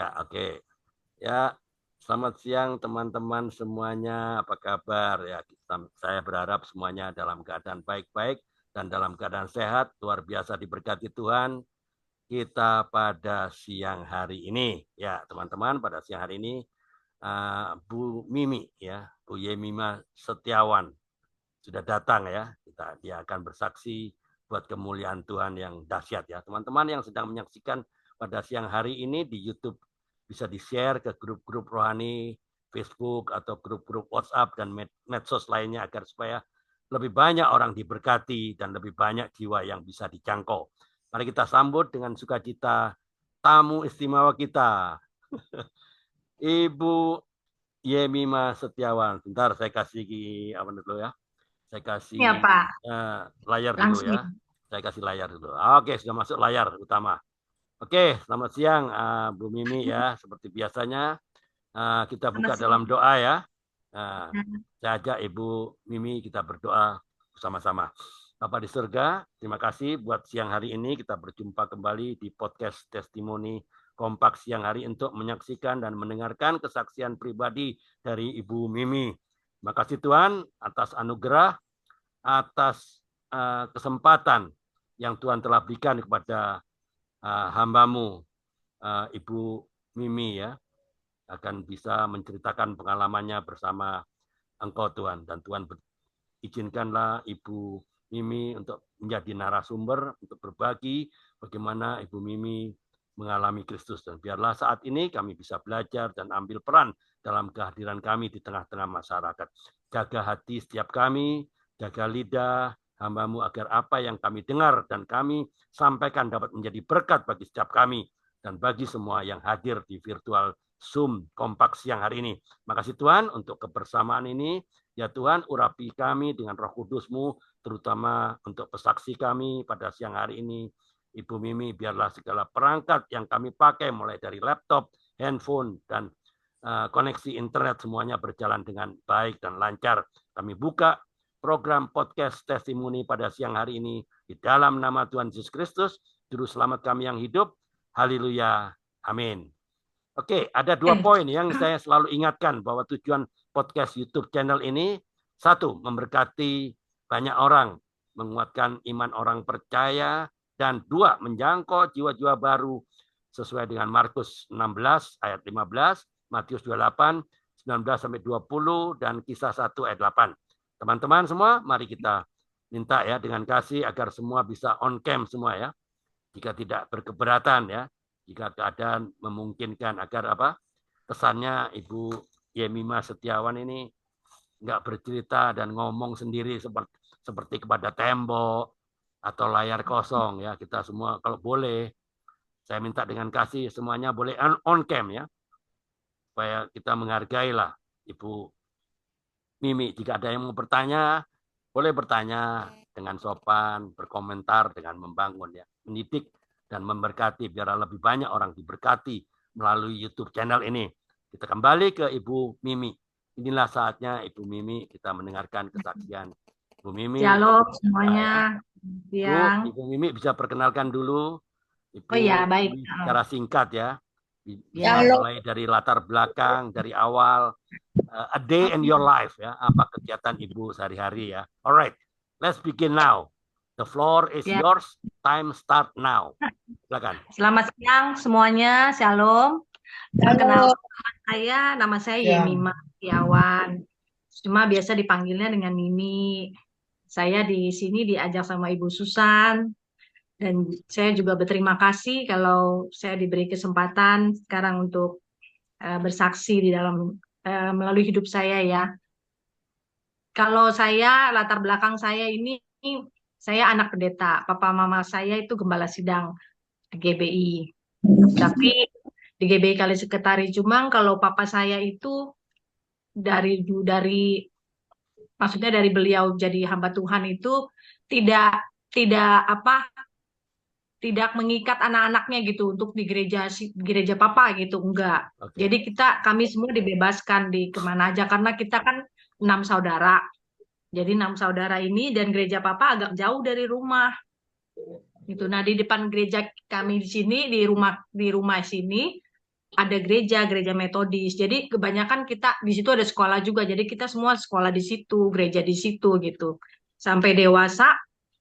Ya, oke. Ya, selamat siang teman-teman semuanya. Apa kabar? Ya, saya berharap semuanya dalam keadaan baik-baik dan dalam keadaan sehat. Luar biasa diberkati Tuhan. Kita pada siang hari ini, ya teman-teman, pada siang hari ini Bu Mimi, ya Bu Yemima Setiawan sudah datang ya. Dia akan bersaksi buat kemuliaan Tuhan yang dahsyat ya. Teman-teman yang sedang menyaksikan pada siang hari ini di YouTube bisa di-share ke grup-grup rohani, Facebook atau grup-grup WhatsApp dan medsos lainnya agar supaya lebih banyak orang diberkati dan lebih banyak jiwa yang bisa dijangkau. Mari kita sambut dengan sukacita tamu istimewa kita, Ibu Yemima Setiawan. Bentar saya kasih apa dulu ya. Saya Ya, kasih Pak. layar dulu Langsung. ya. Saya kasih layar dulu. Oke, sudah masuk layar utama. Oke, selamat siang Bu Mimi ya. Seperti biasanya kita Selamat buka dalam siang. doa ya. Saya ajak Ibu Mimi kita berdoa bersama-sama. Bapak di surga, terima kasih buat siang hari ini kita berjumpa kembali di podcast Testimoni Kompak siang hari untuk menyaksikan dan mendengarkan kesaksian pribadi dari Ibu Mimi. Terima kasih Tuhan atas anugerah, atas kesempatan yang Tuhan telah berikan kepada hambamu Ibu Mimi ya, akan bisa menceritakan pengalamannya bersama Engkau Tuhan. Dan Tuhan izinkanlah Ibu Mimi untuk menjadi narasumber, untuk berbagi bagaimana Ibu Mimi mengalami Kristus. Dan biarlah saat ini kami bisa belajar dan ambil peran dalam kehadiran kami di tengah-tengah masyarakat. Jaga hati setiap kami, jaga lidah hambamu agar apa yang kami dengar dan kami sampaikan dapat menjadi berkat bagi setiap kami dan bagi semua yang hadir di virtual Zoom Kompak siang hari ini. Makasih Tuhan untuk kebersamaan ini. Ya Tuhan, urapi kami dengan Roh Kudus-Mu, terutama untuk pesaksi kami pada siang hari ini. Ibu Mimi, biarlah segala perangkat yang kami pakai, mulai dari laptop, handphone, dan koneksi internet, semuanya berjalan dengan baik dan lancar. Kami buka program podcast testimoni pada siang hari ini di dalam nama Tuhan Yesus Kristus, Juru Selamat kami yang hidup. Haleluya. Amin. Oke, ada dua poin yang saya selalu ingatkan bahwa tujuan podcast YouTube channel ini, satu, memberkati banyak orang, menguatkan iman orang percaya, dan dua, menjangkau jiwa-jiwa baru sesuai dengan Markus 16 ayat 15, Matius 28, 19 sampai 20, dan Kisah 1 ayat 8. Teman-teman semua, mari kita minta ya dengan kasih agar semua bisa on cam semua ya. Jika tidak berkeberatan ya, jika keadaan memungkinkan agar apa kesannya Ibu Yemima Setiawan ini nggak bercerita dan ngomong sendiri seperti kepada tembok atau layar kosong ya. Kita semua kalau boleh saya minta dengan kasih semuanya boleh on cam ya, supaya kita menghargai lah Ibu Mimi. Jika ada yang mau bertanya boleh bertanya dengan sopan, berkomentar dengan membangun ya, mendidik dan memberkati biar lebih banyak orang diberkati melalui YouTube channel ini. Kita kembali ke Ibu Mimi. Inilah saatnya Ibu Mimi kita mendengarkan kesaksian Ibu Mimi yang Shalom ya, semuanya. ya. Siang. Ibu Mimi bisa perkenalkan dulu Oh iya, Ibu baik. Mimi secara singkat ya. Bisa Ya. mulai dari latar belakang, dari awal, a day in your life ya, apa kegiatan Ibu sehari-hari ya. Alright, let's begin now. The floor is Ya. yours. Time start now. Silakan. Selamat siang semuanya. Shalom. Halo. Perkenalkan nama saya Ya. Yemima Setiawan. Cuma biasa dipanggilnya dengan Mimi. Saya di sini diajak sama Ibu Susan. Dan saya juga berterima kasih kalau saya diberi kesempatan sekarang untuk bersaksi di dalam melalui hidup saya ya. Kalau saya, latar belakang saya ini, saya anak pendeta. Papa mama saya itu gembala sidang di GBI. Tapi di GBI Kali Sekretari Jumang, kalau papa saya itu dari maksudnya dari beliau jadi hamba Tuhan itu tidak tidak apa tidak mengikat anak-anaknya gitu untuk di gereja papa gitu, enggak. Oke. Jadi kami semua dibebaskan di kemana aja karena kita kan 6 saudara. Jadi 6 saudara ini dan gereja papa agak jauh dari rumah. Gitu. Nah, di depan gereja kami di sini di rumah sini ada gereja metodis. Jadi kebanyakan kita di situ ada sekolah juga. Jadi kita semua sekolah di situ, gereja di situ gitu. Sampai dewasa,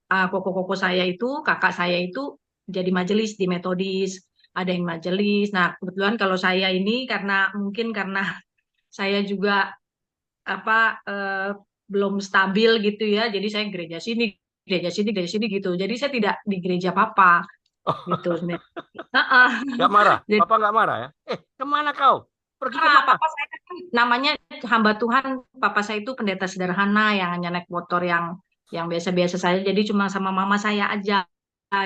koko-koko saya itu, kakak saya itu jadi majelis di metodis. Ada yang majelis. Nah, kebetulan kalau saya ini mungkin karena saya juga belum stabil gitu ya. Jadi saya gereja sini, gereja sini gitu. Jadi saya tidak di gereja papa gitu sebenarnya. Heeh. Nggak marah? Jadi Papa nggak marah ya? Kemana kau? Pergi kemana? papa saya kan namanya hamba Tuhan, papa saya itu pendeta sederhana yang hanya naik motor yang biasa-biasa saja. Jadi cuma sama mama saya aja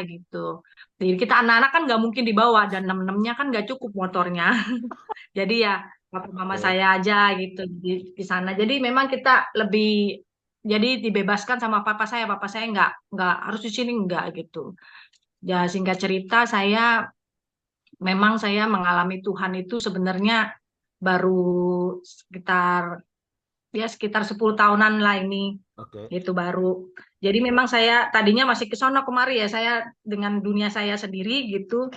gitu. Jadi kita anak-anak kan nggak mungkin dibawa dan enam-enamnya kan nggak cukup motornya. Jadi ya papa mama Oke. saya aja gitu di sana. Jadi memang kita lebih jadi dibebaskan sama papa saya. Papa saya nggak harus di sini nggak gitu. Ya singkat cerita saya mengalami Tuhan itu sebenarnya baru sekitar 10 tahunan lah ini Oke. itu baru. Jadi memang saya tadinya masih ke sono kemari ya, saya dengan dunia saya sendiri gitu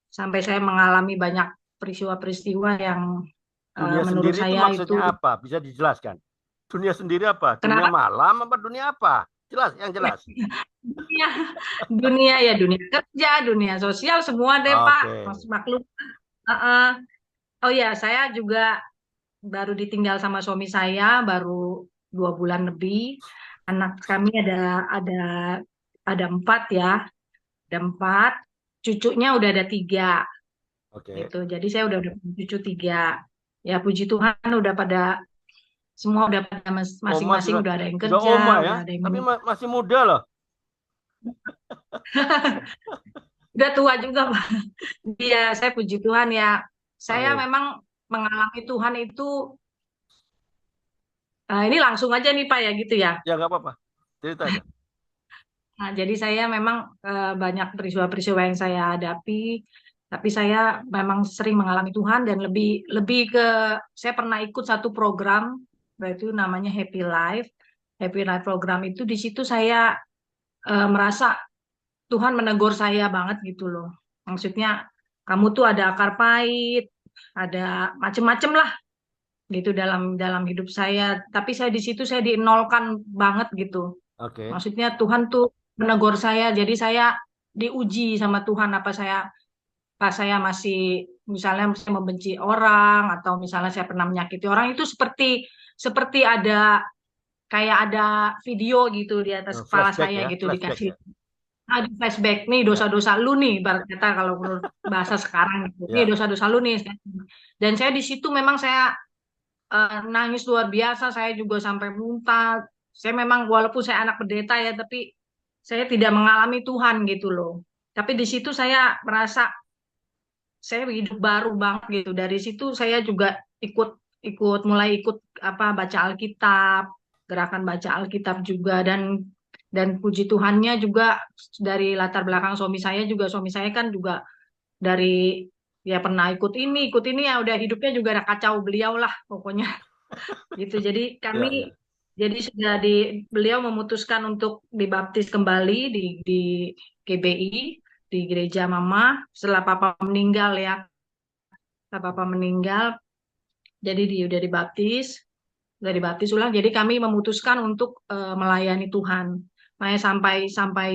sampai saya mengalami banyak peristiwa-peristiwa yang Dunia menurut sendiri itu saya itu maksudnya apa? Bisa dijelaskan? Dunia sendiri apa? Dunia kenapa malam apa dunia apa? Jelas, yang jelas. dunia dunia ya dunia kerja, dunia sosial semua deh Pak, Oke. Mas maklum. Uh-uh. Oh ya, saya juga baru ditinggal sama suami saya baru 2 bulan lebih. Anak kami ada ada 4 ya, ada 4. Cucunya udah ada 3 Oke. gitu. Jadi saya udah punya cucu 3. Ya puji Tuhan udah pada semua udah pada Oma masing-masing sudah udah ada yang sudah kerja, oma ya, udah ada yang tapi menikah. masih muda loh. Udah tua juga Pak. Iya, saya puji Tuhan ya. Saya Oke. memang mengalami Tuhan itu ini langsung aja nih Pak ya gitu ya. Ya nggak apa-apa. Cerita aja. Nah, jadi saya memang banyak peristiwa-peristiwa yang saya hadapi, tapi saya memang sering mengalami Tuhan dan lebih lebih ke saya pernah ikut satu program, yaitu namanya Happy Life. Happy Life program itu di situ saya merasa Tuhan menegur saya banget gitu loh. Maksudnya kamu tuh ada akar pahit, ada macem-macem lah gitu dalam dalam hidup saya. Tapi saya di situ saya dienolkan banget gitu. Oke. Maksudnya Tuhan tuh menegur saya, jadi saya diuji sama Tuhan apa saya masih misalnya saya membenci orang atau misalnya saya pernah menyakiti orang itu seperti seperti kayak ada video gitu di atas kepala Flashback saya ya, gitu flashback dikasih ya. ada flashback nih Ya. dosa-dosa lu nih ibarat kata kalau menurut bahasa sekarang gitu. Nih Ya. dosa-dosa lu nih. Dan saya di situ memang saya nangis luar biasa, saya juga sampai muntah. Saya memang walaupun saya anak pendeta ya, tapi saya tidak mengalami Tuhan gitu loh. Tapi di situ saya merasa saya hidup baru banget gitu. Dari situ saya juga ikut mulai ikut baca Alkitab, gerakan baca Alkitab juga dan puji Tuhannya juga dari latar belakang suami saya kan juga dari ya pernah ikut ini ya udah hidupnya juga ada kacau beliau lah pokoknya gitu. Ya, ya. Jadi sudah beliau memutuskan untuk dibaptis kembali di GBI di gereja Mama setelah Papa meninggal ya. Setelah Papa meninggal, jadi udah dibaptis ulang. Jadi kami memutuskan untuk melayani Tuhan. Makanya sampai sampai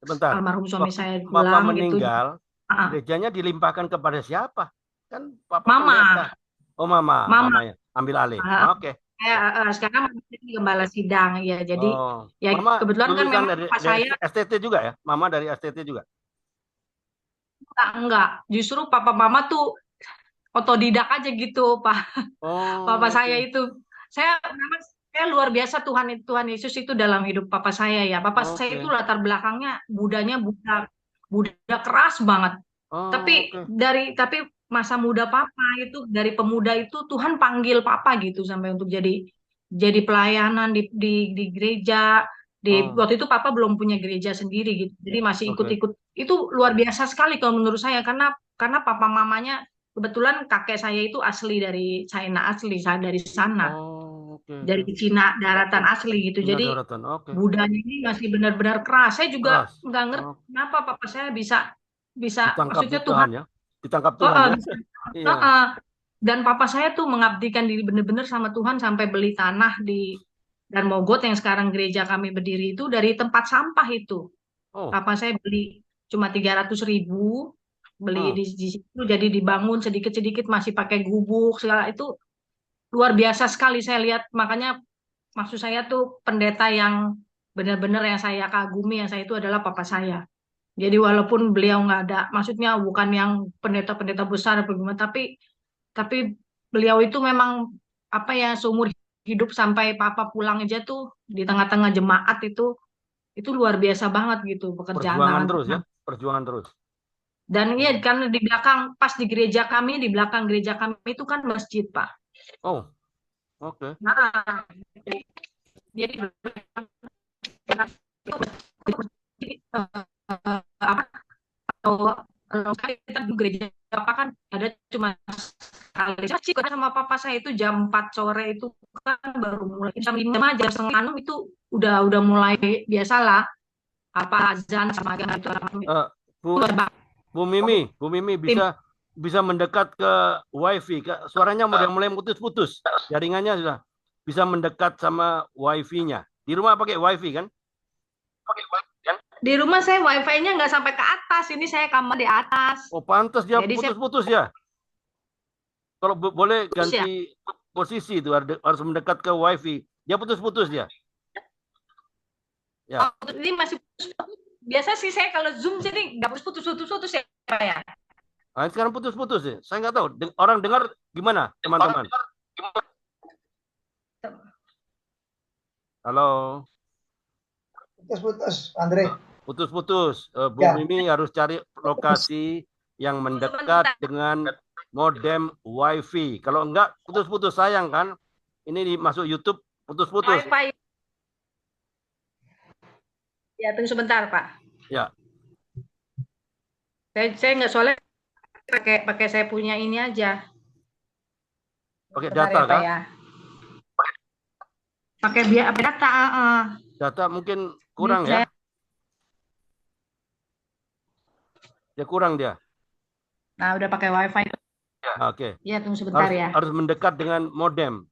Sebentar. almarhum suami Waktu saya Papa pulang gitu. meninggal, Ah, gerejanya dilimpahkan kepada siapa? Kan Papa pendeta. Mama, Oh, Mama, Mama. mamanya ambil alih. Ah, Oke. saya Ya. sekarang menjadi gembala sidang ya. Jadi Oh, ya Mama kebetulan kan lulusan memang pas dari saya STT juga ya? Mama dari STT juga? enggak. Justru papa mama tuh otodidak aja gitu, Pak. Papa Oh, saya oke. itu memang saya luar biasa Tuhan Yesus itu dalam hidup papa saya ya. Papa saya itu Oke. latar belakangnya Budanya Buddha Buddha keras banget. Oh, Tapi oke. tapi masa muda papa itu dari pemuda itu Tuhan panggil papa gitu sampai untuk jadi pelayanan di gereja. Oh, Waktu itu papa belum punya gereja sendiri gitu. Jadi masih oke. ikut-ikut. Itu luar biasa sekali kalau menurut saya karena papa mamanya kebetulan kakek saya itu asli dari China asli dari sana Oh, oke, dari oke. Cina daratan asli gitu. Cina Jadi daratan. Oke. budaya ini masih benar-benar keras. Saya juga Keras. nggak ngerti Oh, kenapa papa saya bisa bisa ditangkap di maksudnya Tuhan Tuhan ya. ditangkap Oh, Tuhan ya. Iya. dan papa saya tuh mengabdikan diri bener-bener sama Tuhan sampai beli tanah di dan Mogot yang sekarang gereja kami berdiri itu dari tempat sampah itu. Oh. Papa saya beli cuma 300.000, beli Hmm. di situ jadi dibangun sedikit-sedikit masih pakai gubuk segala itu luar biasa sekali saya lihat. Makanya maksud saya tuh pendeta yang benar-benar yang saya kagumi yang saya itu adalah papa saya. Jadi walaupun beliau nggak ada, maksudnya bukan yang pendeta-pendeta besar apa gimana, tapi beliau itu memang apa ya seumur hidup sampai papa pulang aja tuh di tengah-tengah jemaat itu luar biasa banget gitu pekerjaan Perjuangan tangan terus ya, Tuhan. perjuangan terus. Dan iya Hmm. karena di belakang pas di gereja kami di belakang gereja kami itu kan masjid Pak. Oh, oke. Nah, jadi apa kalau kita di gereja apa kan ada cuma sekali sih karena sama papa saya itu jam 4 sore itu kan baru mulai jam 5 jam setengah 6 itu udah mulai biasalah apa azan sama agama itu Eh, Bu Bu Mimi bisa bisa mendekat ke WiFi. Suaranya udah mulai putus-putus. Jaringannya sudah bisa mendekat sama WiFi-nya. Di rumah pakai WiFi kan? di rumah saya wifi-nya nggak sampai ke atas ini saya kamar di atas Oh, pantas dia jadi saya putus-putus ya. Kalau boleh terus ya ganti posisi itu harus mendekat ke WiFi. Dia putus-putus dia. oh, Ya. ini masih biasa sih saya kalau zoom jadi nggak putus-putus ya Pak ya. Nah, sekarang putus-putus ya. Saya nggak tahu. Orang dengar gimana, teman-teman? Halo. Putus-putus, Andre. Putus-putus. Bu Ya. Mimi harus cari lokasi yang mendekat dengan modem WiFi. Kalau enggak, putus-putus sayang kan? Ini masuk YouTube, putus-putus. Wifi ya tunggu sebentar Pak. Ya. Saya nggak soalnya pakai saya punya ini aja. Pakai Bentar data ya, Pak kah? ya. Pakai biaya data. Data mungkin kurang ya. Dia kurang dia. Nah, udah pakai wifi. Oke. Ya, tunggu sebentar ya. Harus mendekat dengan modem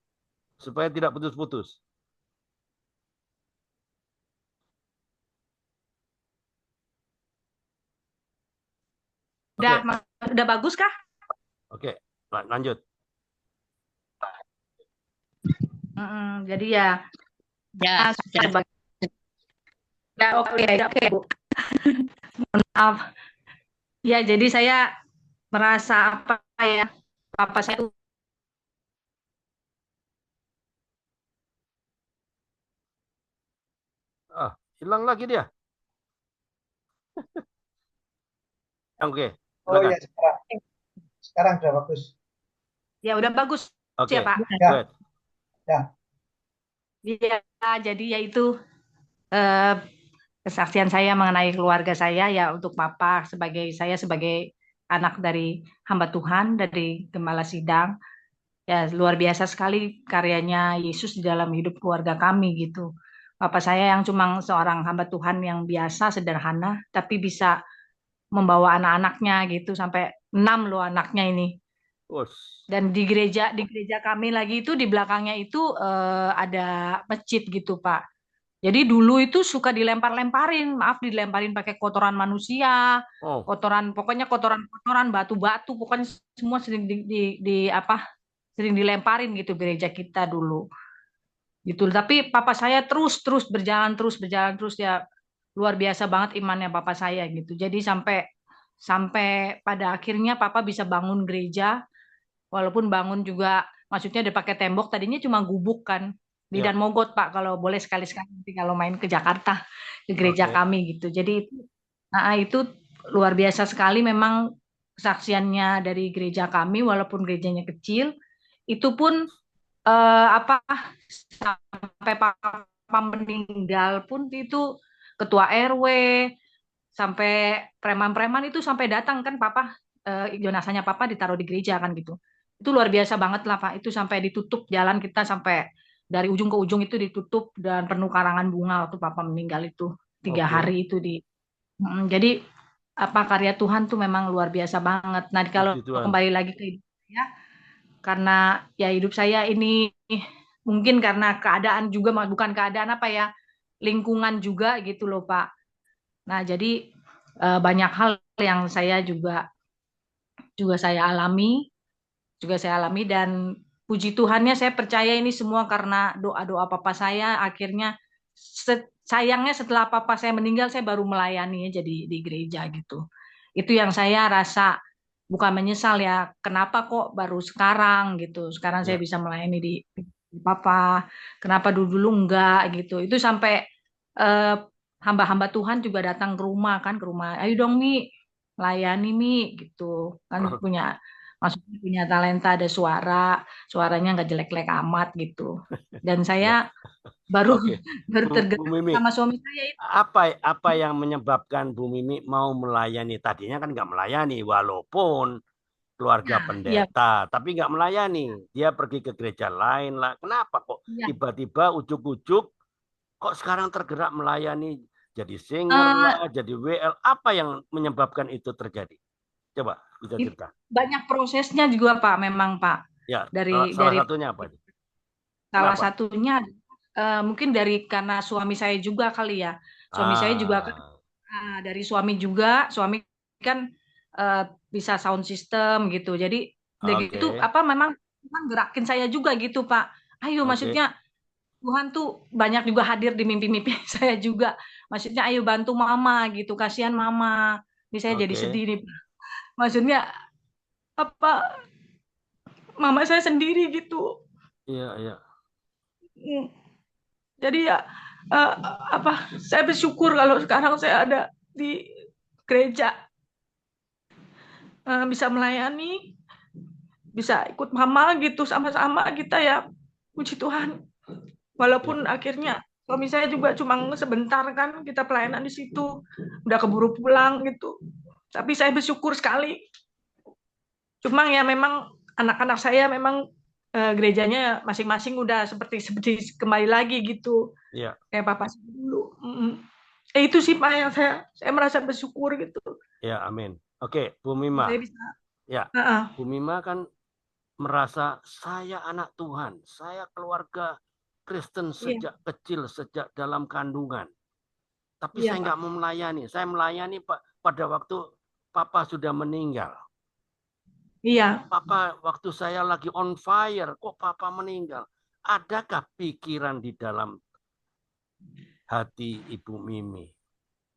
supaya tidak putus-putus. Udah bagus kah? Oke, lanjut. Jadi ya oke Bu. Mohon maaf. Ya, jadi saya merasa apa ya? Papa saya tuh Hilang lagi dia. Oke, Oh silakan. ya, sekarang sudah bagus. ya udah bagus Oke. ya Pak. Ya. Ya. Ya, jadi ya itu kesaksian saya mengenai keluarga saya ya untuk Papa saya sebagai anak dari hamba Tuhan dari Gembala Sidang ya luar biasa sekali karyanya Yesus di dalam hidup keluarga kami gitu. Papa saya yang cuma seorang hamba Tuhan yang biasa sederhana tapi bisa membawa anak-anaknya gitu sampai 6 loh anaknya ini. Dan di gereja kami lagi itu di belakangnya itu ada masjid gitu Pak. Jadi dulu itu suka dilempar-lemparin, maaf dilemparin pakai kotoran manusia, pokoknya kotoran-kotoran, batu-batu, pokoknya semua sering sering dilemparin gitu gereja kita dulu. Gitu. Tapi papa saya terus berjalan terus ya luar biasa banget imannya papa saya gitu. Jadi sampai pada akhirnya papa bisa bangun gereja, walaupun bangun juga maksudnya udah pakai tembok, tadinya cuma gubuk kan di Dan Mogot Pak kalau boleh sekali-sekali nanti kalau main ke Jakarta ke gereja kami gitu. Jadi itu luar biasa sekali memang kesaksiannya dari gereja kami walaupun gerejanya kecil itu pun sampai papa meninggal pun itu ketua RW sampai preman-preman itu sampai datang kan papa jenazahnya papa ditaruh di gereja kan gitu. Itu luar biasa banget lah Pak. Itu sampai ditutup jalan kita sampai dari ujung ke ujung itu ditutup dan penuh karangan bunga waktu papa meninggal itu 3 hari itu jadi apa karya Tuhan tuh memang luar biasa banget. Nah, kalau Puji Tuhan. kembali lagi ke hidup saya, karena ya hidup saya ini mungkin karena keadaan juga, bukan keadaan apa ya, lingkungan juga gitu loh Pak. Nah, jadi banyak hal yang saya juga saya alami dan puji Tuhannya saya percaya ini semua karena doa-doa papa saya. Akhirnya sayangnya setelah papa saya meninggal saya baru melayani ya jadi di gereja gitu. Itu yang saya rasa bukan menyesal ya, kenapa kok baru sekarang gitu. Sekarang saya Ya, bisa melayani di papa, kenapa dulu-dulu enggak gitu. Itu sampai eh, hamba-hamba Tuhan juga datang ke rumah kan, ke rumah. Ayo dong Mi, layani Mi gitu. Kan maksudnya punya talenta, ada suaranya nggak jelek-jelek amat gitu. Dan ya. saya baru Oke, baru Bu tergerak Mimi, sama suami saya itu. apa yang menyebabkan Bu Mimi mau melayani? Tadinya kan nggak melayani, walaupun keluarga Ya, iya, pendeta, tapi nggak melayani. Dia pergi ke gereja lain lah. Kenapa kok iya. tiba-tiba ujuk-ujuk kok sekarang tergerak melayani? Jadi singer lah, Eh, jadi WL. Apa yang menyebabkan itu terjadi? Coba bisa itu cerita. banyak prosesnya juga Pak, memang Pak. Ya, salah Dari satunya apa? salah Kenapa? satunya mungkin dari karena suami saya juga kali ya. Suami saya juga kan Ah, dari suami juga, suami kan eh, bisa sound system gitu. Jadi udah gitu oke, apa memang Tuhan gerakin saya juga gitu Pak. Ayo oke, maksudnya Tuhan tuh banyak juga hadir di mimpi-mimpi saya juga. Maksudnya ayo bantu mama gitu, kasihan mama. Ini saya jadi oke. sedih nih. Pak. Maksudnya apa mama saya sendiri gitu. Iya, iya. Hmm. Jadi ya eh, apa saya bersyukur kalau sekarang saya ada di gereja bisa melayani, bisa ikut mama gitu sama-sama kita ya. Puji Tuhan. Ya, Walaupun akhirnya suami saya juga cuma sebentar kan kita pelayanan di situ, udah keburu pulang gitu. Tapi saya bersyukur sekali. Cuma ya memang anak-anak saya memang gerejanya masing-masing udah seperti seperti kembali lagi gitu ya, kayak papa saya dulu. Itu sih Pak yang saya merasa bersyukur gitu. ya, amin. Oke, Bu Mima. Saya bisa. Ya, Uh-uh. Bu Mima kan merasa saya anak Tuhan, saya keluarga Kristen Iya, sejak kecil, sejak dalam kandungan. Tapi iya saya Pak. nggak mau melayani. Saya melayani pada waktu Papa sudah meninggal. Iya. Papa waktu saya lagi on fire, kok Papa meninggal? Adakah pikiran di dalam hati Ibu Mimi?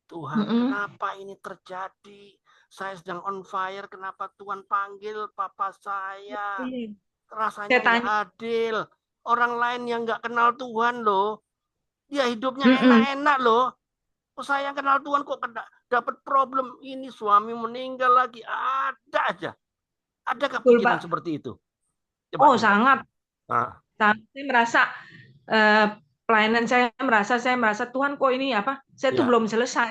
Tuhan, Mm-mm. kenapa ini terjadi? Saya sedang on fire, kenapa Tuhan panggil Papa saya? Iya. Rasanya Saya nggak tanya. adil. Orang lain yang nggak kenal Tuhan loh, dia hidupnya Mm-mm. enak-enak loh. Oh, saya kenal Tuhan kok dapat problem ini, suami meninggal lagi, ada aja. Adakah Betul pikiran Pak. seperti itu? Coba Oh cerita. sangat. Ah, Saya merasa eh, pelayanan saya merasa Tuhan kok ini apa? Saya tuh ya, belum selesai.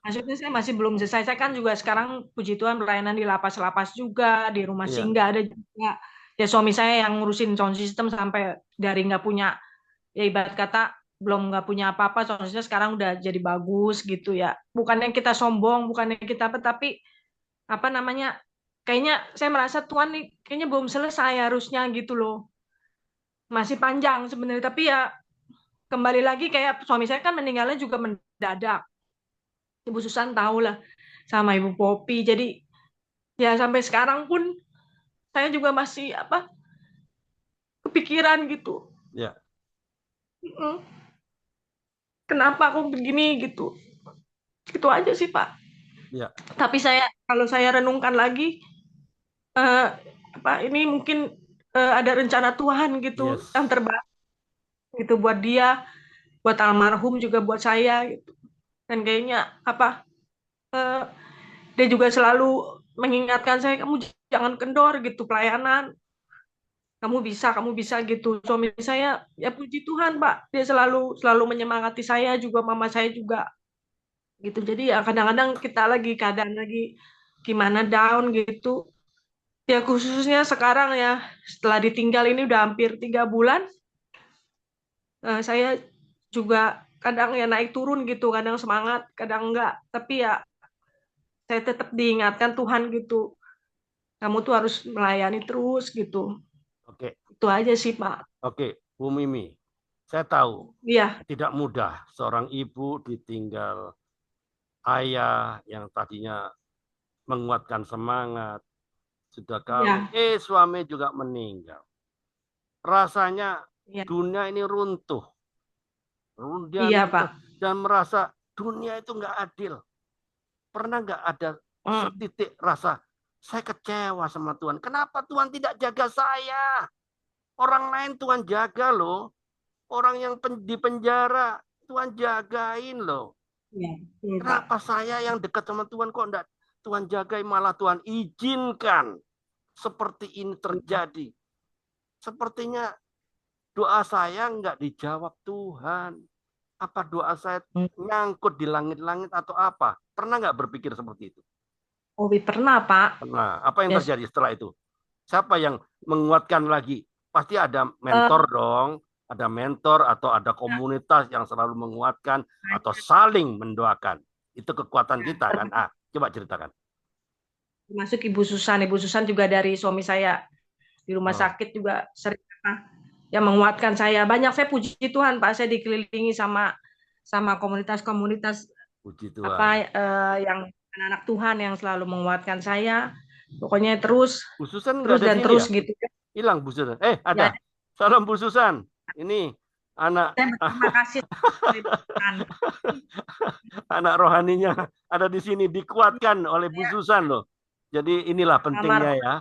Maksudnya saya masih belum selesai. Saya kan juga sekarang puji Tuhan pelayanan di lapas-lapas juga, di rumah iya, singgah ada juga. Ya suami saya yang ngurusin sound system sampai dari nggak punya, ya ibarat kata belum nggak punya apa-apa, sound system sekarang udah jadi bagus gitu ya. Bukannya kita sombong, bukannya kita apa, tapi apa namanya, kayaknya saya merasa Tuhan nih kayaknya belum selesai harusnya gitu loh. Masih panjang sebenarnya, tapi ya kembali lagi kayak suami saya kan meninggalnya juga mendadak. Ibu Susan tahu lah sama Ibu Popi. Jadi ya sampai sekarang pun saya juga masih apa kepikiran gitu. ya, Kenapa aku begini gitu. Itu aja sih Pak. ya, Tapi kalau saya renungkan lagi eh, apa ini mungkin ada rencana Tuhan gitu yang yes, terbaik gitu buat dia, buat almarhum juga buat saya gitu. Dan kayaknya apa eh, dia juga selalu mengingatkan saya, kamu jangan kendor gitu pelayanan, kamu bisa gitu. Suami saya ya puji Tuhan Pak, dia selalu selalu menyemangati saya juga, mama saya juga gitu. Jadi ya kadang-kadang kita lagi keadaan lagi gimana down gitu. Ya khususnya sekarang ya setelah ditinggal ini udah hampir 3 bulan, saya juga kadang ya naik turun gitu, kadang semangat, kadang enggak. Tapi ya saya tetap diingatkan Tuhan gitu. Kamu tuh harus melayani terus gitu. Oke, Itu aja sih, Pak. oke, Bu Mimi. Saya tahu Iya, tidak mudah seorang ibu ditinggal ayah yang tadinya menguatkan semangat, sudah kawin, iya, suami juga meninggal. Rasanya iya, dunia ini runtuh, iya, Pak. dan merasa dunia itu nggak adil. Pernah nggak ada Mm. setitik rasa saya kecewa sama Tuhan? Kenapa Tuhan tidak jaga saya? Orang lain Tuhan jaga loh. Orang yang di penjara Tuhan jagain loh. Iya, iya, Pak. Kenapa saya yang dekat sama Tuhan kok enggak Tuhan jagain, malah Tuhan izinkan seperti ini terjadi. Sepertinya doa saya enggak dijawab Tuhan. Apa doa saya Mm. nyangkut di langit-langit atau apa? Pernah nggak berpikir seperti itu? Owi pernah, Pak. Pernah. Apa yang Ya, terjadi setelah itu? Siapa yang menguatkan lagi? Pasti ada eh, mentor dong. Ada mentor atau ada komunitas yang selalu menguatkan atau saling mendoakan. Itu kekuatan kita kan. Coba ceritakan. termasuk Ibu Susan. Ibu Susan juga dari suami saya di rumah Oh, sakit juga sering yang menguatkan saya. Banyak, saya puji Tuhan, Pak. Saya dikelilingi sama sama komunitas-komunitas puji apa Tuhan. yang anak-anak Tuhan yang selalu menguatkan saya. Pokoknya terus Bu Susan nggak terus ada dan sini ya? terus gitu. Hilang Bu Susan. Ya, Ada. Salam Bu Susan. Ini anak saya berterima kasih Tuhan. anak rohaninya ada di sini, dikuatkan oleh Bu Saya Susan loh. Jadi inilah pentingnya kamar. ya.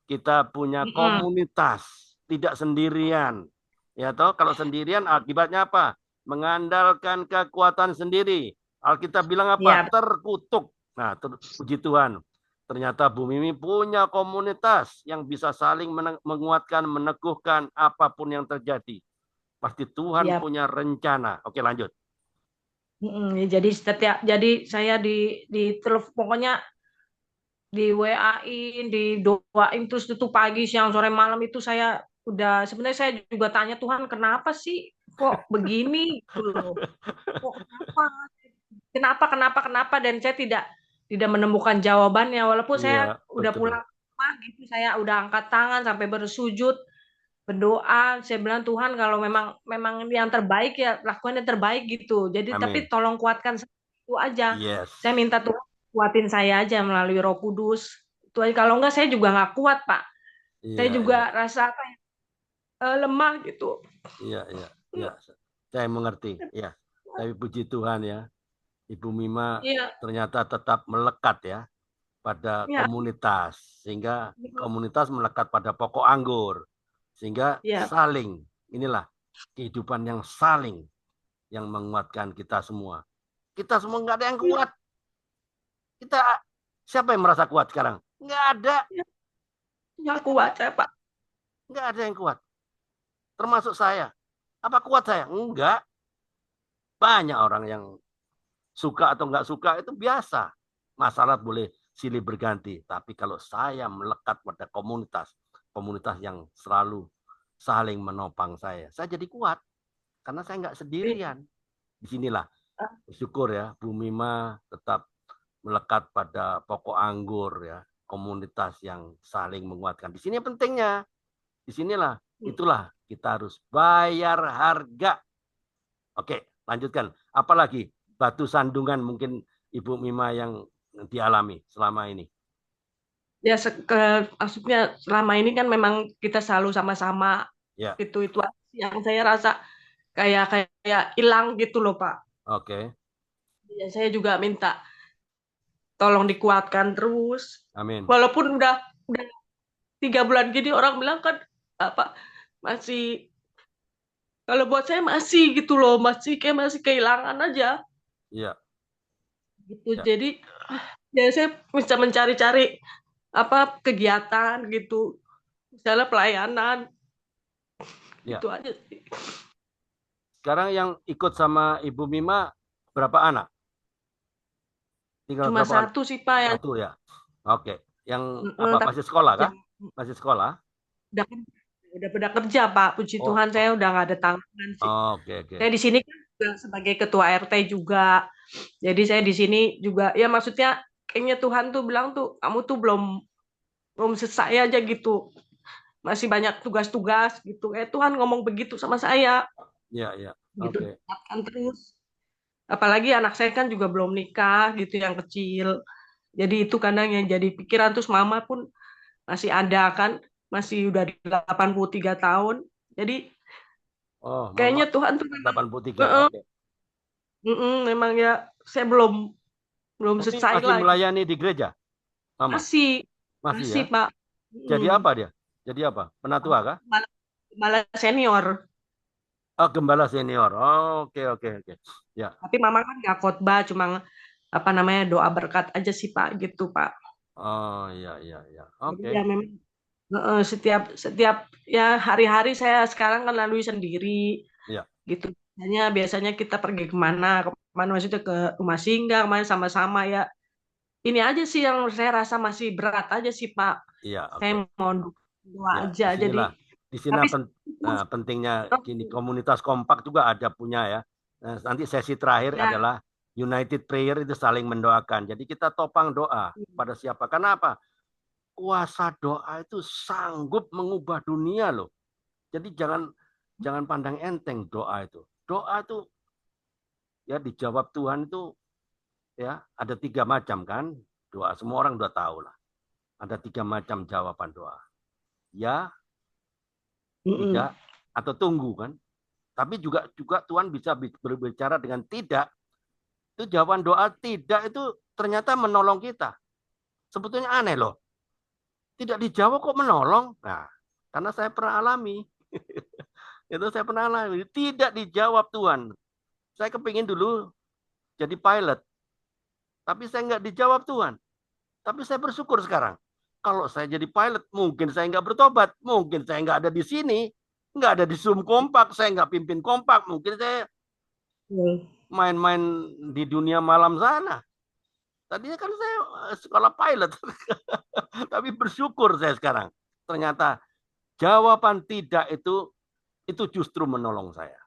Kita punya Mm-mm. komunitas, tidak sendirian. Ya toh, kalau sendirian akibatnya apa? Mengandalkan kekuatan sendiri. Alkitab bilang apa? Ya, Terkutuk. Nah, puji Tuhan. Ternyata Bu Mimi punya komunitas yang bisa saling menguatkan, meneguhkan apapun yang terjadi. Pasti Tuhan ya. punya rencana. Oke, lanjut. Jadi saya pokoknya di WA-in, didoain terus itu pagi, siang, sore, malam itu saya udah sebenarnya saya juga tanya Tuhan kenapa sih kok begini gitu loh. Kok kenapa? Kenapa dan saya tidak menemukan jawabannya walaupun Iya, saya udah betul. pulang ke rumah gitu saya udah angkat tangan sampai bersujud berdoa saya bilang Tuhan kalau memang memang yang terbaik ya lakukan yang terbaik gitu jadi tapi Amin. tolong kuatkan saya itu aja saya Yes. minta Tuhan kuatin saya aja melalui Roh Kudus itu aja. Kalau enggak saya juga nggak kuat Pak saya Iya, iya. juga rasa apa ya, lemah gitu. Iya, iya, iya. Saya mengerti. Ya. Tapi puji Tuhan ya, Ibu Mima Iya, ternyata tetap melekat ya pada iya, komunitas, sehingga komunitas melekat pada pokok anggur, sehingga iya, saling, inilah kehidupan yang saling yang menguatkan kita semua. Kita semua nggak ada yang kuat. Kita siapa yang merasa kuat sekarang? Nggak ada, nggak kuat saya Pak. nggak ada yang kuat. Termasuk saya. Apa kuat saya? Enggak. Banyak orang yang suka atau nggak suka itu biasa. Masalah boleh silih berganti. Tapi kalau saya melekat pada komunitas, komunitas yang selalu saling menopang saya jadi kuat. Karena saya nggak sendirian. Disinilah bersyukur ya, Bu Mima tetap melekat pada pokok anggur ya, komunitas yang saling menguatkan. Di sini pentingnya. Disinilah, itulah kita harus bayar harga. Oke, lanjutkan. Apalagi batu sandungan mungkin Ibu Mima yang dialami selama ini. Ya maksudnya selama ini kan memang kita selalu sama-sama Ya, itu yang saya rasa kayak kayak hilang gitu loh Pak. oke. Ya, saya juga minta tolong dikuatkan terus. Amin. Walaupun udah 3 bulan gini orang bilang kan apa masih kalau buat saya masih gitu loh masih kehilangan aja Iya, gitu. ya, Jadi ya saya bisa mencari-cari apa kegiatan gitu, misalnya pelayanan ya. itu aja sih. Sekarang yang ikut sama Ibu Mima berapa anak? Tinggal Cuma berapa anak? satu sih Pak yang Satu ya. Oke. Yang apa? tapi Masih sekolah kah? yang Masih sekolah? udah udah pada kerja Pak. Puji Oh, Tuhan saya udah nggak ada tanggungan sih. oke, oke. Saya di sini kan juga sebagai ketua RT juga. Jadi saya di sini juga ya maksudnya kayaknya Tuhan tuh bilang tuh kamu tuh belum selesai aja gitu, masih banyak tugas-tugas gitu. Tuhan ngomong begitu sama saya Ya, ya. gitu. Oke. Ingatkan terus. Apalagi anak saya kan juga belum nikah gitu, yang kecil. Jadi itu kadang yang jadi pikiran. Terus mama pun masih ada kan, masih udah di 83 tahun. Jadi Oh, Mama kayaknya Tuhan tuh memang 83. Oke. memang ya saya belum Tapi selesai masih lah. melayani di gereja, Mama? Masih Masih ya? masih Pak. Jadi apa dia? Jadi apa? Penatua kah? Malah senior. Oh, gembala senior. Oh, oke, oke, oke. Ya. Tapi mama kan nggak khotbah, cuma apa namanya, doa berkat aja sih Pak, gitu Pak. Oh, iya, iya, iya. Jadi Oke. ya memang setiap setiap ya hari-hari saya sekarang kan lalui sendiri Ya. gitu. Biasanya kita pergi kemana maksudnya ke rumah singgah, kemana sama-sama ya. Ini aja sih yang saya rasa masih berat aja sih Pak. Iya, Saya oke. mau doa Ya, aja. Jadi di sini tapi pentingnya gini, komunitas kompak juga ada punya ya. Nah, nanti sesi terakhir ya, adalah United Prayer, itu saling mendoakan. Jadi kita topang doa pada siapa? Kenapa? Kuasa doa itu sanggup mengubah dunia loh. Jadi jangan pandang enteng doa itu. Doa itu ya dijawab Tuhan itu ya ada 3 macam kan doa. Semua orang udah tahu lah. Ada 3 macam jawaban doa. Ya, tidak, atau tunggu kan. Tapi juga Tuhan bisa berbicara dengan tidak. Itu jawaban doa tidak itu ternyata menolong kita. Sebetulnya aneh loh. Tidak dijawab kok menolong. Nah, karena saya pernah alami. Itu saya pernah alami. Tidak dijawab Tuhan. Saya kepingin dulu jadi pilot. Tapi saya nggak dijawab Tuhan. Tapi saya bersyukur sekarang. Kalau saya jadi pilot, mungkin saya nggak bertobat. Mungkin saya nggak ada di sini. Nggak ada di Zoom kompak. Saya nggak pimpin kompak. Mungkin saya main-main di dunia malam sana. Tadinya kan saya sekolah pilot. Tapi bersyukur saya sekarang. Ternyata jawaban tidak itu justru menolong saya.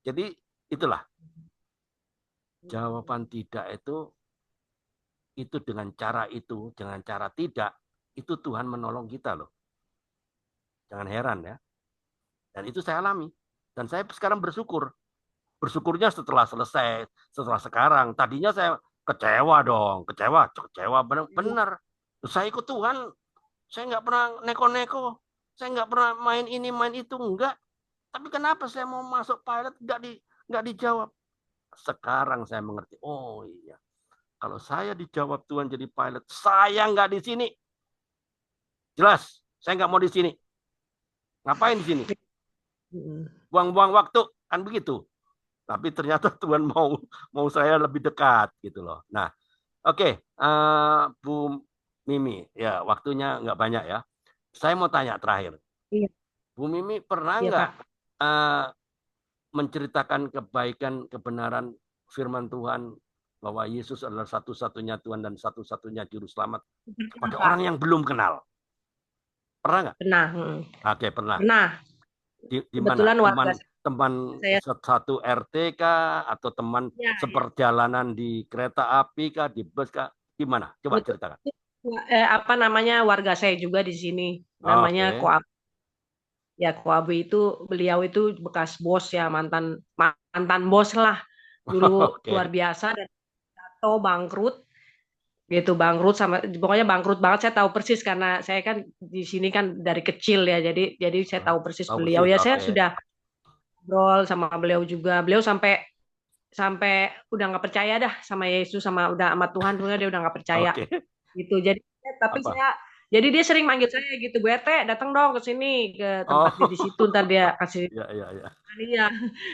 Jadi itulah. Jawaban tidak itu dengan cara tidak, itu Tuhan menolong kita loh. Jangan heran ya. Dan itu saya alami. Dan saya sekarang bersyukur. Bersyukurnya setelah selesai, setelah sekarang. Tadinya saya kecewa dong, kecewa benar. Saya ikut Tuhan, saya nggak pernah neko-neko, saya nggak pernah main ini main itu, enggak. Tapi kenapa saya mau masuk pilot nggak dijawab? Sekarang saya mengerti. Oh iya, kalau saya dijawab Tuhan jadi pilot, saya nggak di sini. Jelas, saya nggak mau di sini. Ngapain di sini? Buang-buang waktu, kan begitu. Tapi ternyata Tuhan mau saya lebih dekat gitu loh. Nah, oke, Bu Mimi, ya waktunya nggak banyak ya. Saya mau tanya terakhir. Iya. Bu Mimi pernah Iya, nggak Pak. menceritakan kebaikan, kebenaran firman Tuhan bahwa Yesus adalah satu-satunya Tuhan dan satu-satunya juru selamat kepada orang yang belum kenal? Pernah nggak? Pernah. Oke, pernah. Pernah. Di mana? Kebetulan warga Teman saya satu RT kah, atau teman seperjalanan di kereta api kah, di bus kah? Gimana? Coba ceritakan. Apa namanya, warga saya juga di sini. Namanya Koab. Ya, Koabu itu, beliau itu bekas bos ya, mantan bos lah. Dulu luar biasa, dan jatuh bangkrut gitu, pokoknya bangkrut banget. Saya tahu persis karena saya kan di sini kan dari kecil ya, jadi saya tahu persis beliau ya. Saya sudah ngobrol sama beliau juga. Beliau sampai udah nggak percaya dah sama Yesus, sama Tuhan, dia udah nggak percaya gitu. Jadi jadi dia sering manggil saya gitu, Bu RT datang dong ke sini, ke tempat di situ, ntar dia kasih iya.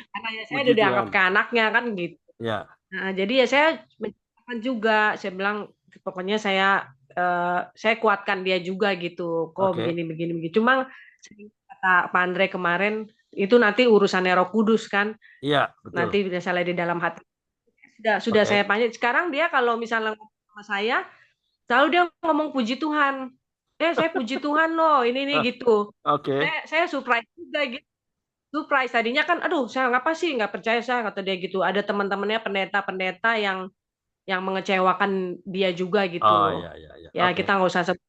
Karena ya saya udah dianggap ke anaknya kan gitu. Nah, jadi ya saya menceritakan juga, saya bilang pokoknya saya kuatkan dia juga gitu, kok begini. Cuma kata Pak Andre kemarin, itu nanti urusannya Roh Kudus kan. Iya, betul. Nanti misalnya di dalam hati. Sudah saya panggil. Sekarang dia kalau misalnya ngomong sama saya, selalu dia ngomong puji Tuhan. Saya puji Tuhan loh, ini gitu. Saya surprise juga gitu. Surprise, tadinya kan, aduh saya ngapa sih nggak percaya saya, kata dia gitu. Ada teman-temannya pendeta-pendeta yang yang mengecewakan dia juga gitu Oh loh. ya ya ya. Ya Oke. kita nggak usah sebut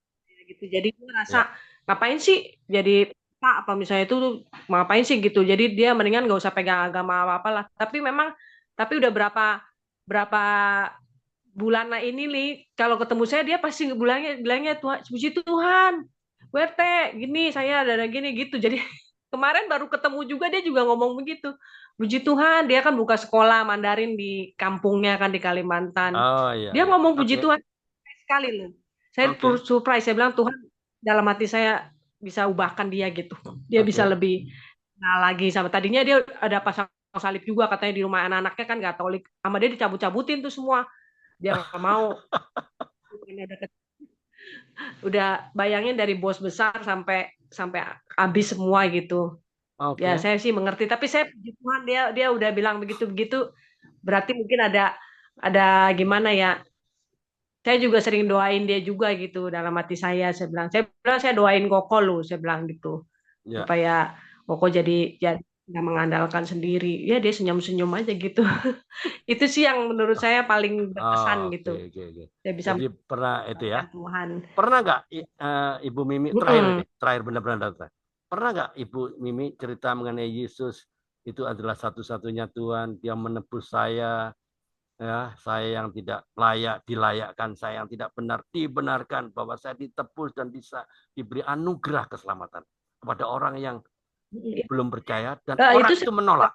gitu. Jadi gue Ya. rasa ngapain sih jadi pak apa misalnya itu ngapain sih gitu. Jadi dia mendingan nggak usah pegang agama apa apalah. Tapi udah berapa bulan ini nih kalau ketemu saya dia pasti bilangnya Tuhan, puji Tuhan, WRT gini saya ada gini gitu. Jadi kemarin baru ketemu juga dia juga ngomong begitu. Puji Tuhan, dia kan buka sekolah Mandarin di kampungnya kan di Kalimantan. Oh ya Dia ya. ngomong puji Oke. Tuhan sekali loh. Saya Oke. surprise, saya bilang Tuhan dalam hati saya bisa ubahkan dia gitu. Dia bisa Oke. lebih kenal lagi sama tadinya dia ada pasang salib juga katanya di rumah anak-anaknya kan Katolik. Sama dia dicabut-cabutin tuh semua. Dia nggak mau. Udah bayangin dari bos besar sampai habis semua gitu. Ya Oke. saya sih mengerti. Tapi saya puji Tuhan dia udah bilang begitu. Berarti mungkin ada gimana ya? Saya juga sering doain dia juga gitu dalam hati saya bilang saya doain Koko loh, saya bilang gitu Ya. supaya Koko jadi nggak mengandalkan sendiri. Ya dia senyum-senyum aja gitu. Itu sih yang menurut saya paling berkesan Oh, gitu. oke oke. Saya bisa Jadi pernah itu ya. mengandalkan Tuhan. Pernah nggak Ibu Mimi terakhir Mm-mm. ini, terakhir benar-benar terakhir. Pernah nggak Ibu Mimi cerita mengenai Yesus itu adalah satu-satunya Tuhan, Dia menebus saya, ya, saya yang tidak layak dilayakkan, saya yang tidak benar dibenarkan, bahwa saya ditebus dan bisa diberi anugerah keselamatan kepada orang yang belum percaya dan Itu orang itu menolak.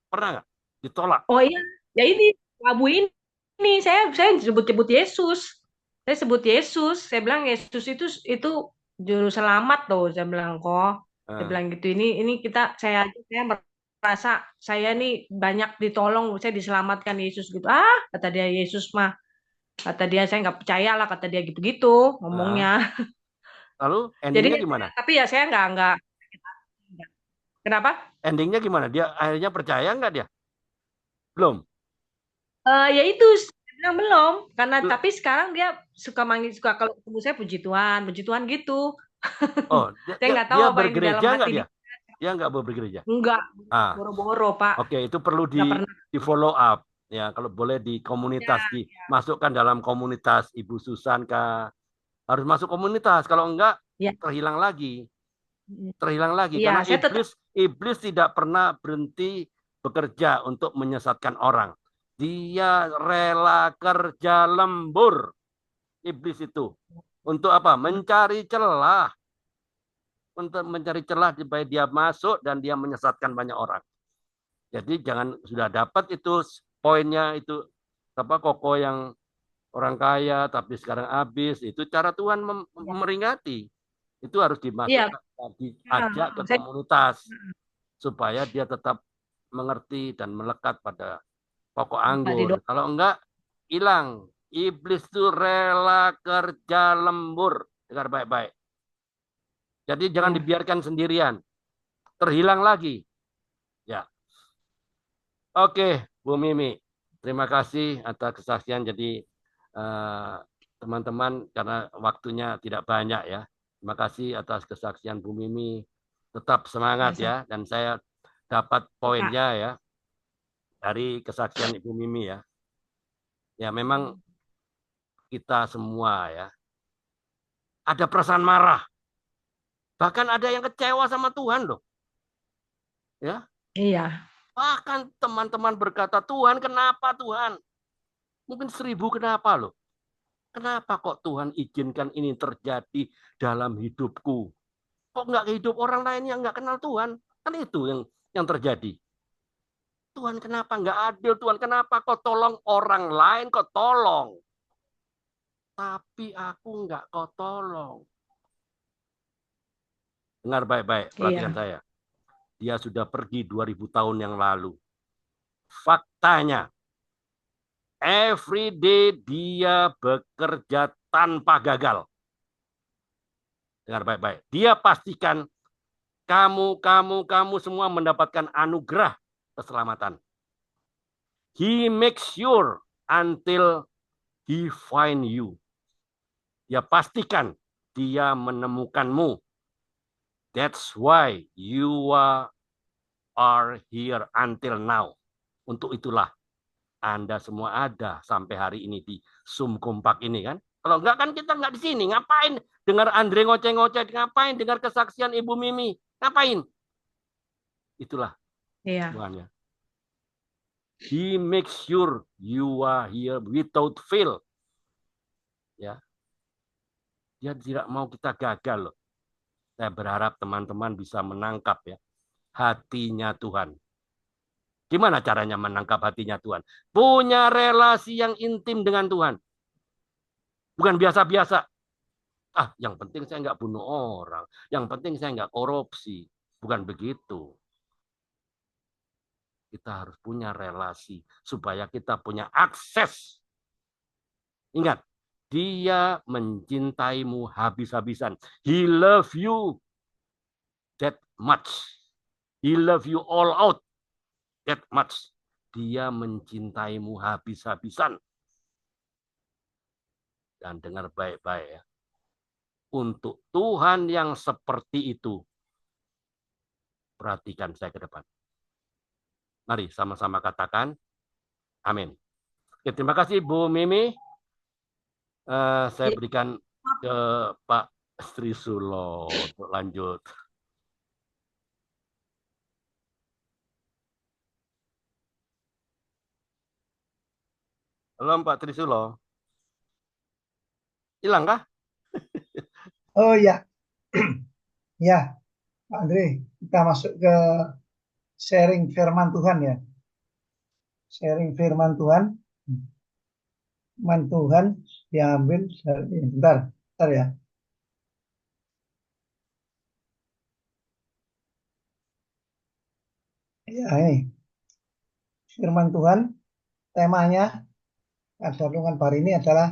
Pernah nggak? Ditolak. oh iya, ya ini Abu ini saya sebut-sebut Yesus. Saya sebut Yesus. Saya bilang Yesus itu juru selamat loh. Saya bilang kok. Saya Eh, bilang gitu. Ini saya merasa saya nih banyak ditolong. Saya diselamatkan Yesus gitu. Ah, kata dia Yesus mah. Kata dia saya nggak percaya lah. Kata dia gitu-gitu eh. ngomongnya. Lalu Jadi endingnya gimana? tapi ya saya nggak. Kenapa? Endingnya gimana? Dia akhirnya percaya nggak dia? Belum. Ya itu saya bilang belum karena Belum. tapi sekarang dia suka kalau ketemu saya puji Tuhan gitu. Oh, dia, Saya dia, nggak tahu dia apa yang di dalam bergereja nggak hati dia? dia. Dia nggak bergereja. Enggak, Ah, boro-boro Pak, oke, itu perlu nggak pernah. di follow up ya. Kalau boleh di Ya, komunitas, dimasukkan dalam komunitas Ibu Susan Kak. Harus masuk komunitas. Kalau enggak ya, terhilang lagi, terhilang lagi. iya Karena saya tetap iblis tidak pernah berhenti bekerja untuk menyesatkan orang. Dia rela kerja lembur, iblis itu. Untuk apa? Mencari celah. Untuk mencari celah supaya dia masuk dan dia menyesatkan banyak orang. Jadi jangan sudah dapat itu poinnya itu apa Koko yang orang kaya tapi sekarang habis, itu cara Tuhan meringati. Itu harus iya dimasukkan, diajak ke komunitas supaya dia tetap mengerti dan melekat pada pokok Pak Dido. anggur. Kalau enggak hilang. Iblis itu rela kerja lembur. Dengar baik-baik. Jadi jangan Ya. dibiarkan sendirian. Terhilang lagi. Ya. Oke, Bu Mimi. Terima kasih atas kesaksian. Jadi teman-teman karena waktunya tidak banyak ya. Terima kasih atas kesaksian Bu Mimi. Tetap semangat ya. Dan saya dapat poinnya ya dari kesaksian Ibu Mimi ya. Ya memang kita semua ya ada perasaan marah. Bahkan ada yang kecewa sama Tuhan loh. Ya. Iya. Bahkan teman-teman berkata, Tuhan kenapa Tuhan? Mungkin 1000 kenapa loh. Kenapa kok Tuhan izinkan ini terjadi dalam hidupku? Kok nggak hidup orang lain yang nggak kenal Tuhan? Kan itu yang terjadi. Tuhan kenapa nggak adil? Tuhan kenapa kau tolong orang lain? Kau tolong. Tapi aku nggak kau tolong. Dengar baik-baik, perhatikan saya. Dia sudah pergi 2000 tahun yang lalu. Faktanya, every day dia bekerja tanpa gagal. Dengar baik-baik. Dia pastikan kamu semua mendapatkan anugerah keselamatan. He makes sure until he find you. Dia pastikan dia menemukanmu. That's why you are here until now. Untuk itulah Anda semua ada sampai hari ini di Zoom kompak ini kan. Kalau enggak kan kita enggak di sini. Ngapain dengar Andre ngoceh-ngoceh? Ngapain dengar kesaksian Ibu Mimi? Ngapain? Itulah Tuhan ya. He makes sure you are here without fail. Ya. Dia tidak mau kita gagal loh. Saya berharap teman-teman bisa menangkap ya hatinya Tuhan. Gimana caranya menangkap hatinya Tuhan? Punya relasi yang intim dengan Tuhan. Bukan biasa-biasa. Yang penting saya nggak bunuh orang. Yang penting saya nggak korupsi. Bukan begitu. Kita harus punya relasi supaya kita punya akses. Ingat, dia mencintaimu habis-habisan. He love you that much. He love you all out that much. Dia mencintaimu habis-habisan. Dan dengar baik-baik ya. Untuk Tuhan yang seperti itu, perhatikan saya ke depan. Mari sama-sama katakan, amin. Oke, terima kasih Bu Mimi. Saya berikan ke Pak Trisulo untuk lanjut. Halo Pak Trisulo. Hilang kah? Oh ya, ya Pak Andre, kita masuk ke sharing firman Tuhan ya. Sharing firman Tuhan. Firman Tuhan diambil dari, bentar ya. Ya ini firman Tuhan, temanya pada renungan hari ini adalah